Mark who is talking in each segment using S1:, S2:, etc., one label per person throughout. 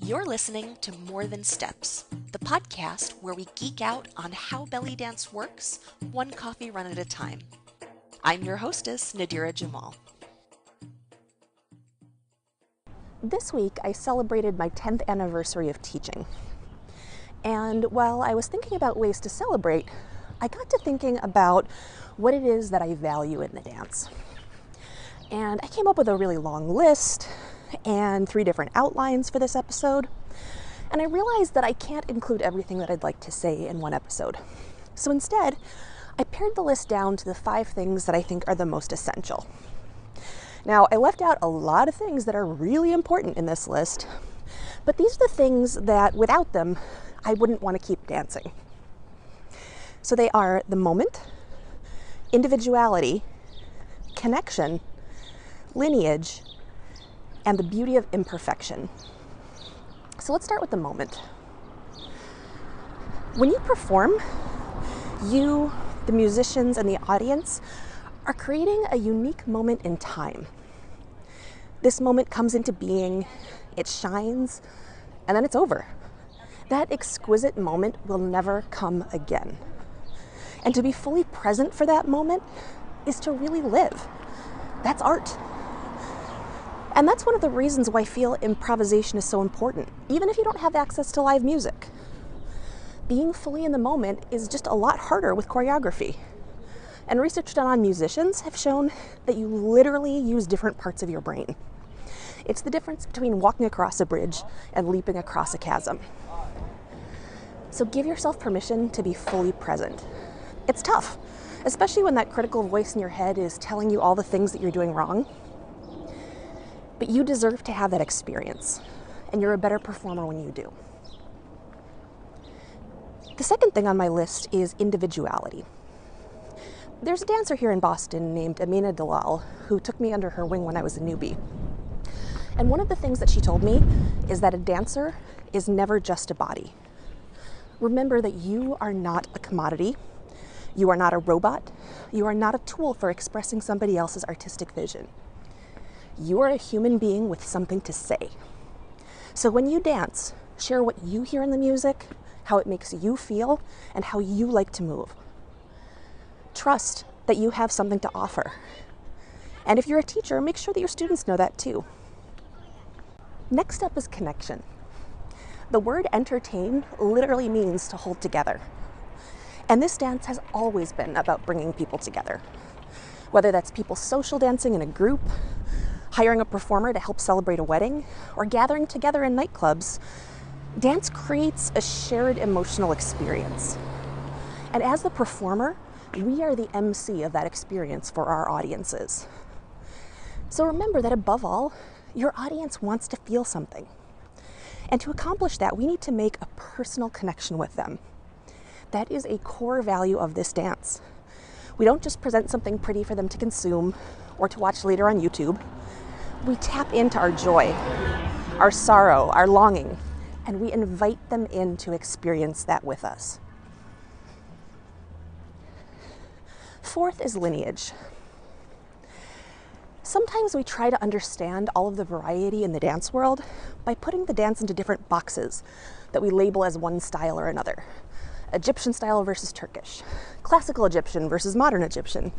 S1: You're listening to More Than Steps, the podcast where we geek out on how belly dance works, one coffee run at a time. I'm your hostess, Nadira Jamal.
S2: This week, I celebrated my 10th anniversary of teaching. And while I was thinking about ways to celebrate, I got to thinking about what it is that I value in the dance. And I came up with a really long list and 3 different outlines for this episode. And I realized that I can't include everything that I'd like to say in one episode. So instead, I pared the list down to the 5 things that I think are the most essential. Now, I left out a lot of things that are really important in this list, but these are the things that without them, I wouldn't want to keep dancing. So they are the moment, individuality, connection, lineage, and the beauty of imperfection. So let's start with the moment. When you perform, you, the musicians, and the audience are creating a unique moment in time. This moment comes into being, it shines, and then it's over. That exquisite moment will never come again. And to be fully present for that moment is to really live. That's art. And that's one of the reasons why I feel improvisation is so important, even if you don't have access to live music. Being fully in the moment is just a lot harder with choreography. And research done on musicians have shown that you literally use different parts of your brain. It's the difference between walking across a bridge and leaping across a chasm. So give yourself permission to be fully present. It's tough, especially when that critical voice in your head is telling you all the things that you're doing wrong. But you deserve to have that experience, and you're a better performer when you do. The second thing on my list is individuality. There's a dancer here in Boston named Amina Dalal who took me under her wing when I was a newbie. And one of the things that she told me is that a dancer is never just a body. Remember that you are not a commodity. You are not a robot. You are not a tool for expressing somebody else's artistic vision. You are a human being with something to say. So when you dance, share what you hear in the music, how it makes you feel, and how you like to move. Trust that you have something to offer. And if you're a teacher, make sure that your students know that too. Next up is connection. The word entertain literally means to hold together. And this dance has always been about bringing people together. Whether that's people social dancing in a group, hiring a performer to help celebrate a wedding, or gathering together in nightclubs, dance creates a shared emotional experience. And as the performer, we are the MC of that experience for our audiences. So remember that above all, your audience wants to feel something. And to accomplish that, we need to make a personal connection with them. That is a core value of this dance. We don't just present something pretty for them to consume or to watch later on YouTube. We tap into our joy, our sorrow, our longing, and we invite them in to experience that with us. Fourth is lineage. Sometimes we try to understand all of the variety in the dance world by putting the dance into different boxes that we label as one style or another. Egyptian style versus Turkish, classical Egyptian versus modern Egyptian.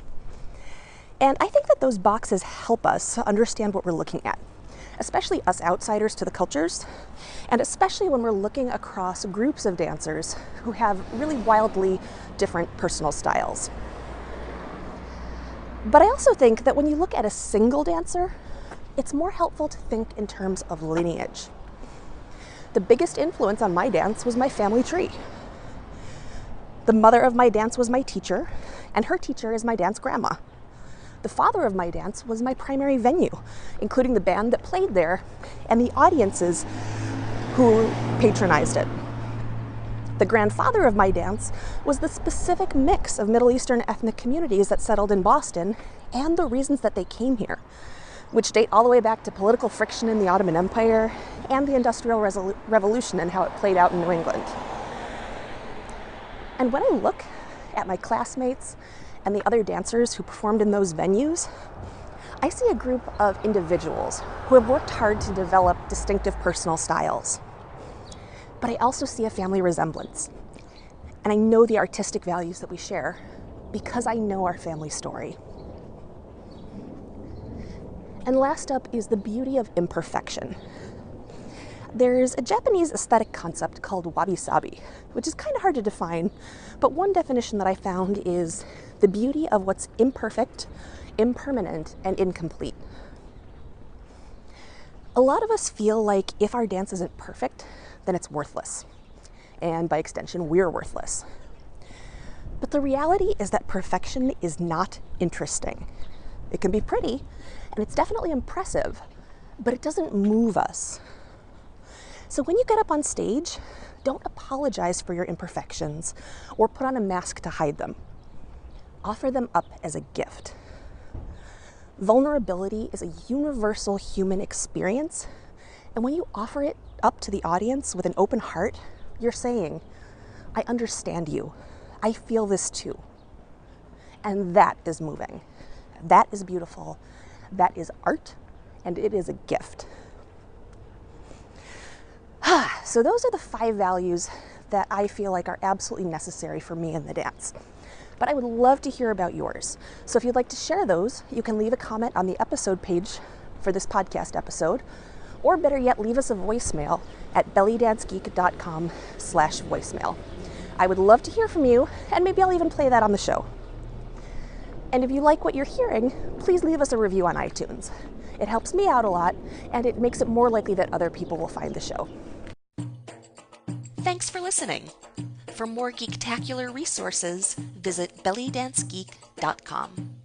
S2: And I think that those boxes help us understand what we're looking at, especially us outsiders to the cultures, and especially when we're looking across groups of dancers who have really wildly different personal styles. But I also think that when you look at a single dancer, it's more helpful to think in terms of lineage. The biggest influence on my dance was my family tree. The mother of my dance was my teacher, and her teacher is my dance grandma. The father of my dance was my primary venue, including the band that played there and the audiences who patronized it. The grandfather of my dance was the specific mix of Middle Eastern ethnic communities that settled in Boston and the reasons that they came here, which date all the way back to political friction in the Ottoman Empire and the Industrial Revolution and how it played out in New England. And when I look at my classmates and the other dancers who performed in those venues, I see a group of individuals who have worked hard to develop distinctive personal styles. but I also see a family resemblance. And I know the artistic values that we share because I know our family story. And last up is the beauty of imperfection. There's a Japanese aesthetic concept called wabi-sabi, which is kind of hard to define, but one definition that I found is the beauty of what's imperfect, impermanent, and incomplete. A lot of us feel like if our dance isn't perfect, then it's worthless. And by extension, we're worthless. But the reality is that perfection is not interesting. It can be pretty, and it's definitely impressive, but it doesn't move us. So when you get up on stage, don't apologize for your imperfections or put on a mask to hide them. Offer them up as a gift. Vulnerability is a universal human experience, and when you offer it up to the audience with an open heart, you're saying, I understand you. I feel this too. And that is moving. That is beautiful. That is art, and it is a gift. So those are the 5 values that I feel like are absolutely necessary for me in the dance. But I would love to hear about yours. So if you'd like to share those, you can leave a comment on the episode page for this podcast episode, or better yet, leave us a voicemail at bellydancegeek.com/voicemail. I would love to hear from you, and maybe I'll even play that on the show. And if you like what you're hearing, please leave us a review on iTunes. It helps me out a lot, and it makes it more likely that other people will find the show.
S1: Thanks for listening. For more geektacular resources, visit bellydancegeek.com.